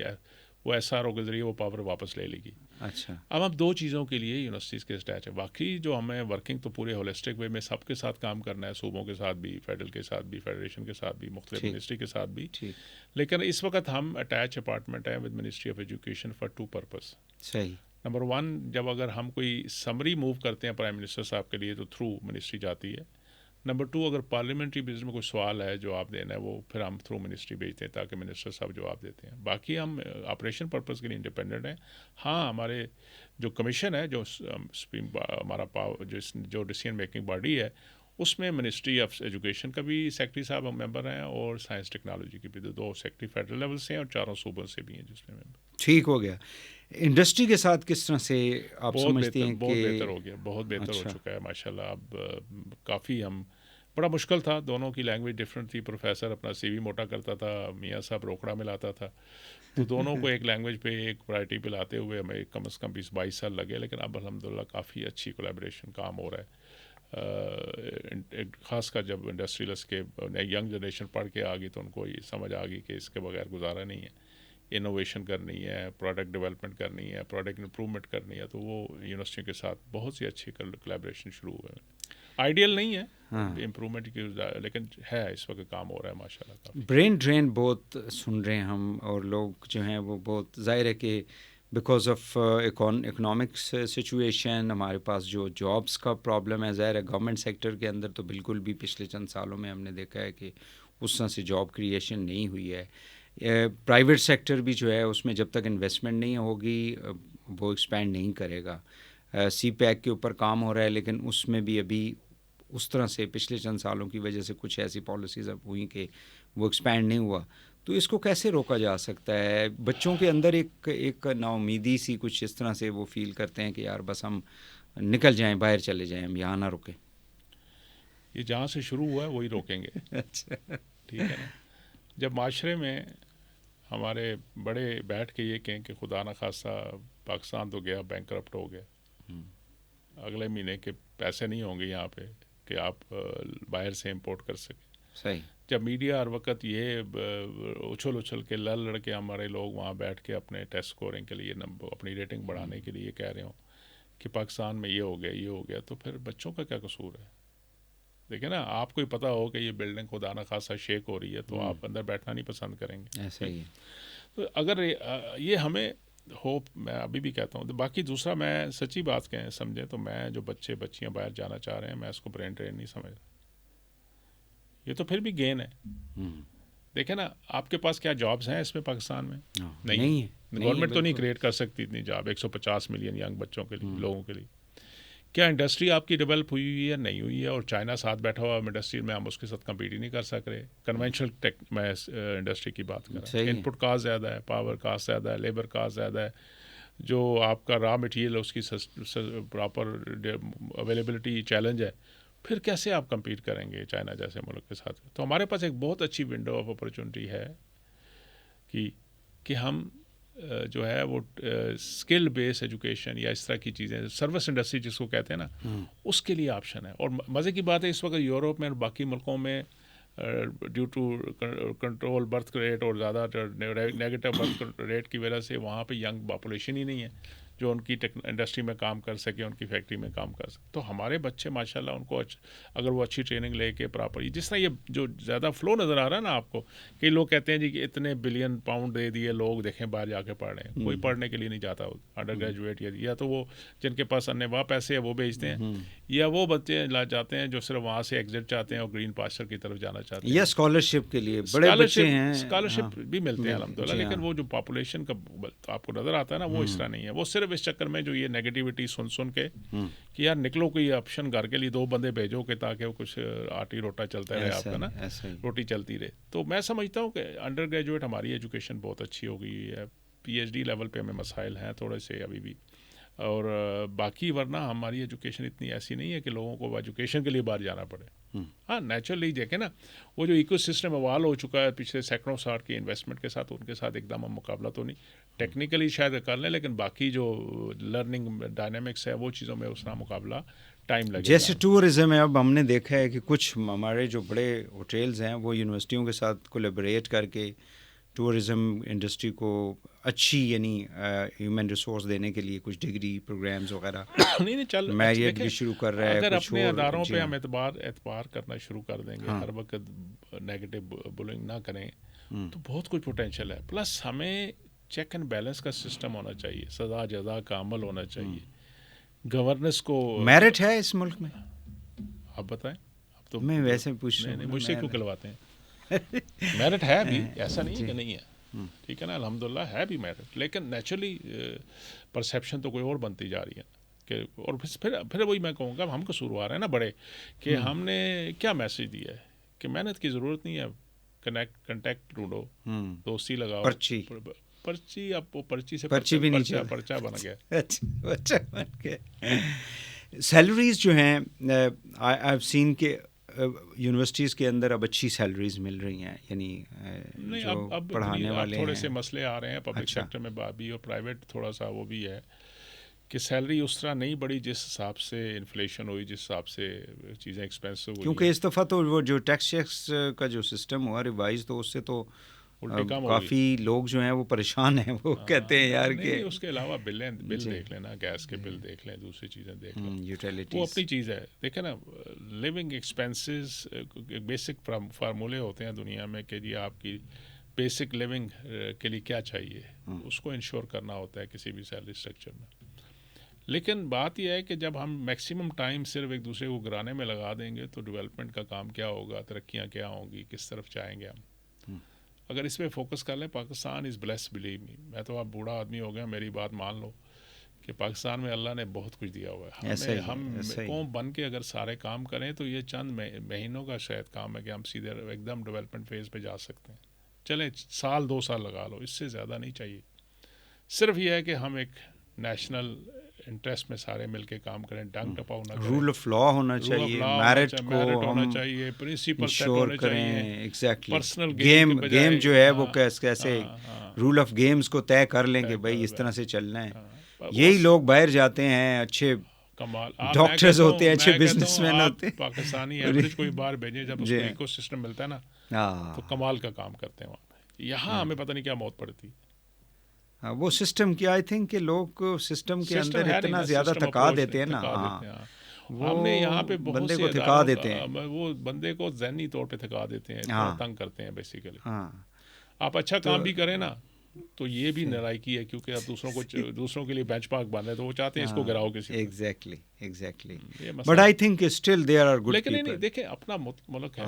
وہ ایس آر او کے ذریعے وہ پاور واپس لے لی گی. اچھا. اب ہم 2 چیزوں کے لیے یونیورسٹیز کے اٹیچ ہے. باقی جو ہمیں ورکنگ تو پورے ہولسٹک وے میں سب کے ساتھ کام کرنا ہے، صوبوں کے ساتھ بھی، فیڈرل کے ساتھ بھی، فیڈریشن کے ساتھ بھی، مختلف منسٹری کے ساتھ بھی. لیکن اس وقت ہم اٹیچ اپارٹمنٹ ہیں with ministry of education for 2 purpose. صحیح. نمبر 1 جب اگر ہم کوئی سمری موو کرتے ہیں پرائم منسٹر صاحب کے لیے تو تھرو منسٹری جاتی ہے. نمبر 2 اگر پارلیمنٹری بزنس میں کوئی سوال ہے جو آپ دینا ہے وہ پھر ہم تھرو منسٹری بھیجتے ہیں تاکہ منسٹر صاحب جواب دیتے ہیں. باقی ہم آپریشن پرپز کے لیے انڈیپینڈنٹ ہیں. ہاں ہمارے جو کمیشن ہے جو ہمارا جو ڈیسیژن میکنگ باڈی ہے اس میں منسٹری آف ایجوکیشن کا بھی سیکرٹری صاحب ہم ممبر ہیں اور سائنس ٹیکنالوجی کے بھی 2 سیکرٹری فیڈرل لیول سے ہیں اور 4 صوبوں سے بھی ہیں جس میں ممبر. ٹھیک ہو گیا. انڈسٹری کے ساتھ کس طرح سے آپ سمجھتے ہیں کہ بہت بہتر ہو گیا، بہت بہتر ہو چکا ہے ماشاءاللہ. اب کافی بڑا مشکل تھا، دونوں کی لینگویج ڈفرینٹ تھی. پروفیسر اپنا سی وی موٹا کرتا تھا، میاں صاحب روکڑا میں لاتا تھا، تو دونوں کو ایک لینگویج پہ ایک ورائٹی پہ لاتے ہوئے ہمیں کم از کم 20-22 سال لگے. لیکن اب الحمدللہ کافی اچھی کولیبریشن کام ہو رہا ہے. خاص کر جب انڈسٹریلسٹ کے ینگ جنریشن پڑھ کے آ گئی تو ان کو یہ سمجھ آ گئی کہ اس کے بغیر گزارا نہیں ہے. انوویشن کرنی ہے، پروڈکٹ ڈیولپمنٹ کرنی ہے، پروڈکٹ امپرومنٹ کرنی ہے، تو وہ یونیورسٹی کے ساتھ بہت سی اچھی کولیبریشن شروع ہوئے ہیں. آئیڈیل نہیں ہے امپرومنٹ کی لیکن ہے اس وقت کام ہو رہا ہے ماشاءاللہ. برین ڈرین بہت سن رہے ہیں ہم اور لوگ جو ہیں وہ بہت ظاہر ہے کہ بیکاز آف اکنامکس سچویشن ہمارے پاس جو جابس کا پرابلم ہے. ظاہر ہے گورنمنٹ سیکٹر کے اندر تو بالکل بھی پچھلے چند سالوں میں ہم نے دیکھا ہے کہ اس طرح سے جاب کریشن نہیں ہوئی ہے. پرائیویٹ سیکٹر بھی جو ہے اس میں جب تک انویسٹمنٹ نہیں ہوگی وہ ایکسپینڈ نہیں کرے گا. سی پیک کے اوپر کام ہو رہا ہے لیکن اس میں بھی ابھی اس طرح سے پچھلے چند سالوں کی وجہ سے کچھ ایسی پالیسیز اب ہوئیں کہ وہ ایکسپینڈ نہیں ہوا. تو اس کو کیسے روکا جا سکتا ہے؟ بچوں کے اندر ایک نا امیدی سی کچھ اس طرح سے وہ فیل کرتے ہیں کہ یار بس ہم نکل جائیں، باہر چلے جائیں، ہم یہاں نہ رکیں. یہ جہاں سے شروع ہوا ہے وہی روکیں گے. اچھا، ٹھیک ہے نا. جب معاشرے میں ہمارے بڑے بیٹھ کے یہ کہیں کہ خدا نخواستہ پاکستان تو گیا، بینک کرپٹ ہو گیا، اگلے مہینے کے پیسے نہیں ہوں گے یہاں پہ کہ آپ باہر سے امپورٹ کر سکیں. صحیح. جب میڈیا ہر وقت یہ اچھل کے لڑ کے ہمارے لوگ وہاں بیٹھ کے اپنے ٹیسٹ اسکورنگ کے لیے اپنی ریٹنگ بڑھانے کے لیے کہہ رہے ہوں کہ پاکستان میں یہ ہو گیا تو پھر بچوں کا کیا قصور ہے؟ دیکھیں نا، آپ کو ہی پتہ ہو کہ یہ بلڈنگ خدا نخواستہ شیک ہو رہی ہے تو آپ اندر بیٹھنا نہیں پسند کریں گے. ایسا ہی ہے. تو اگر یہ ہمیں ہوپ، میں ابھی بھی کہتا ہوں. باقی دوسرا، میں سچی بات کہیں سمجھیں تو میں جو بچے بچیاں باہر جانا چاہ رہے ہیں، میں اس کو برین ڈرین نہیں سمجھ رہا. یہ تو پھر بھی گین ہے. دیکھیں نا، آپ کے پاس کیا جابس ہیں اس میں پاکستان میں؟ نہیں ہے. گورنمنٹ تو نہیں کریٹ کر سکتی اتنی جاب 150 ملین ینگ بچوں کے لیے، لوگوں کے لیے. کیا انڈسٹری آپ کی ڈیولپ ہوئی ہے؟ نہیں ہوئی ہے. اور چائنا ساتھ بیٹھا ہوا انڈسٹری میں، ہم اس کے ساتھ کمپیٹ ہی نہیں کر سک رہے. کنونشنل میں انڈسٹری کی بات کر رہا ہوں. ان پٹ کاسٹ زیادہ ہے، پاور کاسٹ زیادہ ہے، لیبر کاسٹ زیادہ ہے. جو آپ کا را مٹیریل اس کی پراپر اویلیبلٹی چیلنج ہے. پھر کیسے آپ کمپیٹ کریں گے چائنا جیسے ملک کے ساتھ؟ تو ہمارے پاس ایک بہت اچھی ونڈو آف اپرچونٹی ہے کہ ہم جو ہے وہ اسکل بیس ایجوکیشن یا اس طرح کی چیزیں، سروس انڈسٹری جس کو کہتے ہیں نا، اس کے لیے آپشن ہے. اور مزے کی بات ہے اس وقت یورپ میں اور باقی ملکوں میں due to control birth rate اور زیادہ نیگیٹو برتھ ریٹ کی وجہ سے وہاں پہ ینگ پاپولیشن ہی نہیں ہے جو ان کی انڈسٹری میں کام کر سکے، ان کی فیکٹری میں کام کر سکے. تو ہمارے بچے ماشاءاللہ ان کو اگر وہ اچھی ٹریننگ لے کے پراپر، جس طرح یہ جو زیادہ فلو نظر آ رہا ہے نا آپ کو، کہ لوگ کہتے ہیں جی کہ اتنے بلین پاؤنڈ دے دیے، لوگ دیکھیں باہر جا کے پڑھ رہے ہیں. کوئی پڑھنے کے لیے نہیں جاتا انڈر گریجویٹ، یا تو وہ جن کے پاس انواع پیسے ہیں وہ بھیجتے ہیں، یا وہ بچے جاتے ہیں جو صرف وہاں سے ایگزٹ چاہتے ہیں اور گرین پاسچر کی طرف جانا چاہتے ہیں، یا اسکالرشپ کے لیے بڑے بچے ہیں. اسکالرشپ بھی ملتے ہیں الحمدللہ. لیکن وہ جو پاپولیشن کا آپ کو نظر آتا ہے نا، وہ اس طرح نہیں ہے. وہ صرف اس چکر میں جو یہ نیگیٹیوٹی سن کے کہ یار نکلو کوئی آپشن، گھر کے لیے 2 بندے بھیجو کہ تاکہ وہ کچھ آٹی روٹا چلتا رہے آپ کا نا، روٹی چلتی رہے. تو میں سمجھتا ہوں کہ انڈر گریجویٹ ہماری ایجوکیشن بہت اچھی ہو گئی ہے. پی ایچ ڈی لیول پہ ہمیں مسائل ہیں تھوڑے سے ابھی بھی، اور باقی ورنہ ہماری ایجوکیشن اتنی ایسی نہیں ہے کہ لوگوں کو ایجوکیشن کے لیے باہر جانا پڑے. ہاں نیچرلی دیکھیں نا، وہ جو ایکو سسٹم ایوالو ہو چکا ہے پچھلے سینکڑوں سال کی انویسٹمنٹ کے ساتھ، ان کے ساتھ ایک دم ہم مقابلہ تو نہیں ٹیکنیکلی شاید کر لیں، لیکن باقی جو لرننگ ڈائنامکس ہے وہ چیزوں میں اس طرح مقابلہ ٹائم لگے. جیسے ٹورزم ہے، اب ہم نے دیکھا ہے کہ کچھ ہمارے جو بڑے ہوٹلز ہیں وہ یونیورسٹیوں کے ساتھ کولیبریٹ کر کے ٹورزم انڈسٹری کو اچھی یعنی ہیومن ریسورس دینے کے لیے کچھ ڈگری پروگرامز وغیرہ نہیں چل میریٹ بھی شروع کر رہا ہے. اگر اپنے اداروں پہ ہم اعتبار کرنا شروع کر دیں گے، ہر وقت نیگیٹو بولنگ نہ کریں، تو بہت کچھ پوٹینشیل ہے. پلس ہمیں چیک اینڈ بیلنس کا سسٹم ہونا چاہیے، سزا جزا کا عمل ہونا چاہیے. گورننس کو میرٹ ہے اس ملک میں؟ آپ بتائیں. اب تو میں ویسے پوچھ رہا ہوں، مجھ سے کیوں کلواتے ہیں؟ میرٹ ہے بھی، ایسا نہیں ہے کہ نہیں ہے. ٹھیک ہے نا، الحمدللہ ہے بھی میرٹ. لیکن نیچرلی پرسیپشن تو کوئی اور بنتی جا رہی ہے کہ، اور پھر وہی میں کہوں گا ہم قصوروار ہیں نا بڑے، کہ ہم نے کیا میسج دیا ہے کہ محنت کی ضرورت نہیں ہے، کنٹیکٹ ڈھونڈو، دوستی لگاؤ. پرچی اب وہ پرچی سے پرچہ بن گیا. اچھا بن گیا. سیلریز جو ہیں، آئی ہیو سین کہ یونیورسٹیز کے اندر اب اچھی سیلریز مل رہی ہیں، یعنی جو پڑھانے والے ہیں. تھوڑے سے مسئلے آ رہے ہیں پبلک سیکٹر میں بھی، اور پرائیویٹ تھوڑا سا وہ بھی ہے کہ سیلری اس طرح نہیں بڑھی جس حساب سے انفلیشن ہوئی، جس حساب سے چیزیں ایکسپینسو ہوئی. کیونکہ اس دفعہ تو وہ جو ٹیکس کا جو سسٹم ہوا ریوائز، تو اس سے تو کافی لوگ جو ہیں وہ پریشان ہیں. وہ کہتے ہیں یار کہ اس کے علاوہ بل دیکھ لینا، گیس کے بل دیکھ لیں، دوسری چیزیں دیکھ لیں، یوٹیلیٹیز وہ اپنی چیز ہے. دیکھیں نا، لیونگ ایکسپینسز بیسک فارمولے ہوتے ہیں دنیا میں کہ جی آپ کی بیسک لیونگ کے لیے کیا چاہیے، اس کو انشور کرنا ہوتا ہے کسی بھی سیلری اسٹرکچر میں. لیکن بات یہ ہے کہ جب ہم میکسیمم ٹائم صرف ایک دوسرے کو گرانے میں لگا دیں گے تو ڈیولپمنٹ کا کام کیا ہوگا، ترقیاں کیا ہوں گی، کس طرف جائیں گے ہم. اگر اس پہ فوکس کر لیں، پاکستان از بلیس، بلیو می. میں تو اب بوڑھا آدمی ہو گیا، میری بات مان لو کہ پاکستان میں اللہ نے بہت کچھ دیا ہوا ہے. ہم قوم بن کے اگر سارے کام کریں تو یہ چند مہینوں کا شاید کام ہے کہ ہم سیدھے ایک دم ڈیولپمنٹ فیز پہ جا سکتے ہیں. چلیں 1-2 سال لگا لو, اس سے زیادہ نہیں چاہیے. صرف یہ ہے کہ ہم ایک نیشنل انٹرسٹ میں سارے مل کے کام کریں, ڈنگ ٹپا ہونا چاہیے, رول آف لا ہونا چاہیے, میرٹ کو ہونا ہم چاہیے, پرنسپل سیٹ انشور ہونے کریں. چاہیے, ایگزیکٹلی پرسنل گیم جو ہے وہ کیسے رول آف گیمز کو طے کر لیں کہ بھائی اس طرح سے چلنا ہے. یہی لوگ باہر جاتے ہیں, اچھے کمال ڈاکٹرز ہوتے ہیں, اچھے بزنس مین ہوتے ہیں, پاکستانی ایوریج کوئی باہر بھیجیں, جب اس کو ایکو سسٹم ملتا ہے نا تو کمال کا کام کرتے ہیں وہاں پہ. یہاں ہمیں پتہ نہیں کیا موت پڑتی. وہ سسٹم کی آئی تھنک کہ لوگ سسٹم کے اندر اتنا زیادہ تھکا دیتے ہیں نا, ہم نے یہاں پہ بہت بندے سے کو تھکا دیتے ہیں, وہ بندے کو ذہنی طور پہ تھکا دیتے ہیں, تنگ کرتے ہیں بیسیکلی. ہاں آپ اچھا کام بھی کریں نا تو یہ بھی نالائکی ہے, کیونکہ آپ دوسروں کے لیے بینچ مارک بن رہے ہیں تو وہ چاہتے ہیں اس کو گراؤ کسی. Exactly but I think still there are good لیکن نہیں دیکھیں, اپنا ملک ہے,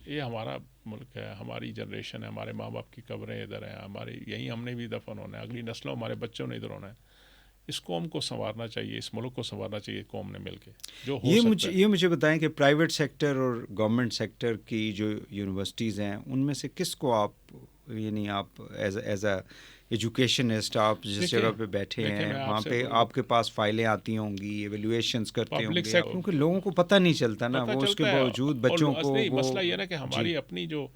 یہ ہمارا ملک ہے, ہماری جنریشن ہے, ہمارے ماں باپ کی قبریں ادھر ہیں, ہماری یہیں ہم نے بھی دفن ہونا ہے, اگلی نسلوں ہمارے بچوں نے ادھر ہونا ہے. اس قوم کو سنوارنا چاہیے, اس ملک کو سنوارنا چاہیے قوم نے مل کے جو ہو سکتا ہے. یہ مجھے بتائیں کہ پرائیویٹ سیکٹر اور گورنمنٹ سیکٹر کی جو یونیورسٹیز ہیں ان میں سے کس کو آپ یعنی آپ ایز اے ایجوکیشنسٹ آپ جس جگہ پہ بیٹھے ہیں وہاں پہ آپ کے پاس فائلیں آتی ہوں گی, ایویلویشنز کرتے ہوں گے, کیونکہ لوگوں کو پتہ نہیں چلتا نا, وہ اس کے باوجود بچوں کو. مسئلہ یہ نا کہ ہماری اپنی جو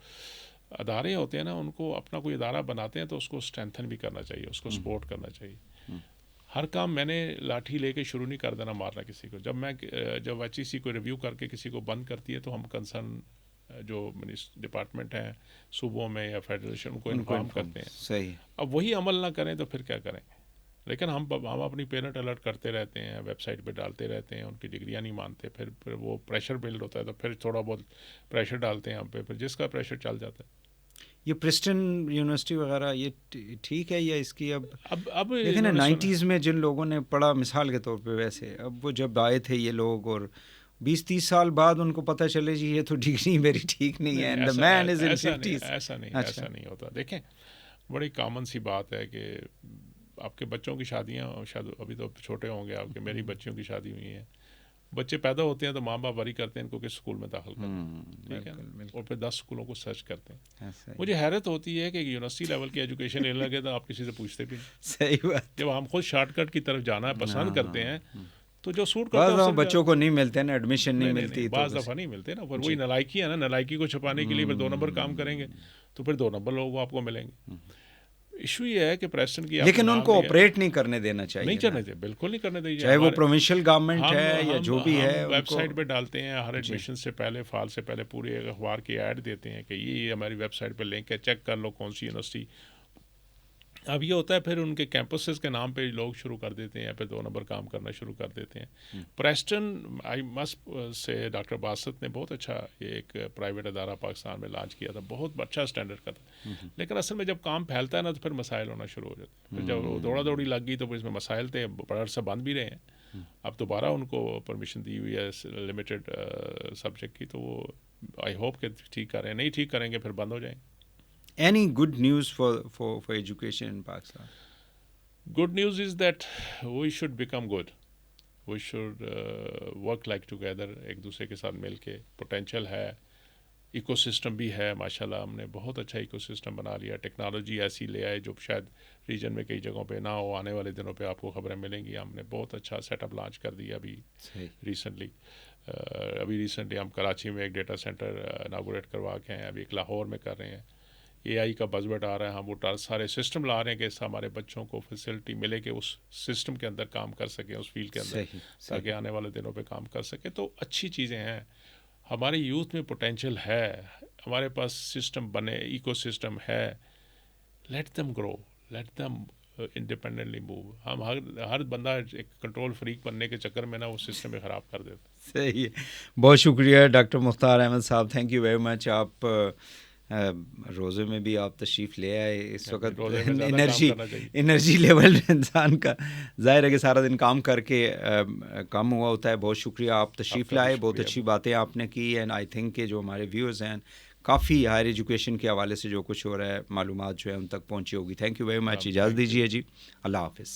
ادارے ہوتے ہیں نا, ان کو اپنا کوئی ادارہ بناتے ہیں تو اس کو اسٹرینتھن بھی کرنا چاہیے, اس کو سپورٹ کرنا چاہیے. ہر کام میں نے لاٹھی لے کے شروع نہیں کر دینا مارنا کسی کو. جب ایچ ای سی کو ریویو کر کے کسی کو بند کرتی ہے تو ہم کنسرن جو ڈپارٹمنٹ ہیں صوبوں میں یا فیڈریشن, ان کو انفارم کرتے ہیں. صحیح. اب وہی عمل نہ کریں تو پھر کیا کریں گے. لیکن ہم اپنی پیرنٹ الرٹ کرتے رہتے ہیں, ویب سائٹ پہ ڈالتے رہتے ہیں, ان کی ڈگریاں نہیں مانتے, پھر وہ پریشر بلڈ ہوتا ہے تو پھر تھوڑا بہت پریشر ڈالتے ہیں ہم پہ, پھر جس کا پریشر چل جاتا ہے. یہ پرسٹن یونیورسٹی وغیرہ یہ ٹھیک ہے یا اس کی اب لیکن 90s میں جن لوگوں نے پڑھا, مثال کے طور پہ ویسے اب وہ جب آئے تھے یہ لوگ اور 20-30 سال بعد ان کو پتہ چلے جی یہ تو ڈگری میری ٹھیک نہیں ہے, ایسا نہیں ہوتا. دیکھیں بڑی کامن سی بات ہے کہ آپ کے بچوں کی شادیاں شاید ابھی تو چھوٹے ہوں گے آپ کے, میری بچیوں کی شادی ہوئی ہے, بچے پیدا ہوتے ہیں تو ماں باپ وری کرتے ہیں ان کو کس اسکول میں داخل کریں, ٹھیک ہے, اور پھر 10 اسکولوں کو سرچ کرتے ہیں. مجھے حیرت ہوتی ہے کہ یونیورسٹی لیول کی ایجوکیشن لینے لگے تو آپ کسی سے پوچھتے بھی نہیں. صحیح بات. جب ہم خود شارٹ کٹ کی طرف جانا پسند کرتے ہیں تو جو سوٹ کرتا ہے بچوں کو نہیں ملتے نا, ایڈمیشن نہیں ملتی, بعض دفعہ نہیں ملتے نا, پر وہی نالائکی ہے نا, نالائکی کو چھپانے کے لیے پھر 2 نمبر کام کریں گے تو پھر 2 نمبر لوگ آپ کو ملیں گے. ایشو یہ ہے کہ پریسٹن کی, لیکن ان کو آپریٹ نہیں کرنے دینا چاہیے, نہیں کرنے دیں, بالکل نہیں کرنے دیں, چاہے وہ پروونشل گورنمنٹ ہے یا جو بھی ہے. ویب سائٹ پہ ڈالتے ہیں ہر ایڈمیشن سے پہلے, فال سے پہلے پورے اخبار کی ایڈ دیتے ہیں کہ یہ ہماری ویب سائٹ پہ لنک ہے, چیک کر لو کون سی یونیورسٹی. اب یہ ہوتا ہے پھر ان کے کیمپسز کے نام پہ لوگ شروع کر دیتے ہیں, پھر 2 نمبر کام کرنا شروع کر دیتے ہیں. پریسٹن آئی مسٹ سے ڈاکٹر باسط نے بہت اچھا یہ ایک پرائیویٹ ادارہ پاکستان میں لانچ کیا تھا, بہت اچھا اسٹینڈرڈ کا تھا. لیکن اصل میں جب کام پھیلتا ہے نا تو پھر مسائل ہونا شروع ہو جاتے ہیں. پھر جب وہ دوڑا دوڑی لگ گئی تو پھر اس میں مسائل تھے, بڑا عرصہ بند بھی رہے ہیں. اب دوبارہ ان کو پرمیشن دی ہوئی ہے لمیٹڈ سبجیکٹ کی, تو وہ آئی ہوپ کہ ٹھیک کر رہے ہیں, نہیں ٹھیک کریں گے پھر بند ہو جائیں گے. Any good news for education in Pakistan? Good news is that we should become good. We should work like together, ایک دوسرے کے ساتھ مل کے. پوٹینشیل ہے, ایکو سسٹم بھی ہے ماشاءاللہ, ہم نے بہت اچھا ایکو سسٹم بنا لیا. ٹیکنالوجی ایسی لے آئے جو شاید ریجن میں کئی جگہوں پہ نہ ہو, آنے والے دنوں پہ آپ کو خبریں ملیں گی. ہم نے بہت اچھا سیٹ اپ لانچ کر دیا ابھی ریسنٹلی ہم کراچی میں ایک ڈیٹا سینٹر اناگوریٹ کروا کے ہیں, ابھی ایک لاہور میں کر رہے ہیں. اے آئی کا بزورڈ آ رہا ہے, ہم وہ سارے سسٹم لا رہے ہیں کہ اس سے ہمارے بچوں کو فیسلٹی ملے کہ اس سسٹم کے اندر کام کر سکیں, اس فیلڈ کے اندر, تاکہ آنے والے دنوں پہ کام کر سکے. تو اچھی چیزیں ہیں, ہمارے یوتھ میں پوٹینشیل ہے, ہمارے پاس سسٹم بنے, ایکو سسٹم ہے. لیٹ دم گرو, لیٹ دم انڈیپینڈنٹلی موو. ہم ہر بندہ ایک کنٹرول فریک بننے کے چکر میں نا وہ سسٹم میں خراب کر دیتا. صحیح ہے, بہت شکریہ ڈاکٹر مختار احمد صاحب, تھینک یو ویری مچ. آپ روزے میں بھی آپ تشریف لے آئے. اس وقت انرجی لیول انسان کا ظاہر ہے کہ سارا دن کام کر کے کم ہوا ہوتا ہے. بہت شکریہ, آپ تشریف لائے, بہت اچھی باتیں آپ نے کی. اینڈ آئی تھنک کہ جو ہمارے ویورز ہیں کافی ہائر ایجوکیشن کے حوالے سے جو کچھ ہو رہا ہے معلومات جو ہے ان تک پہنچی ہوگی. Thank you very much. اجازت دیجیے جی, اللہ حافظ.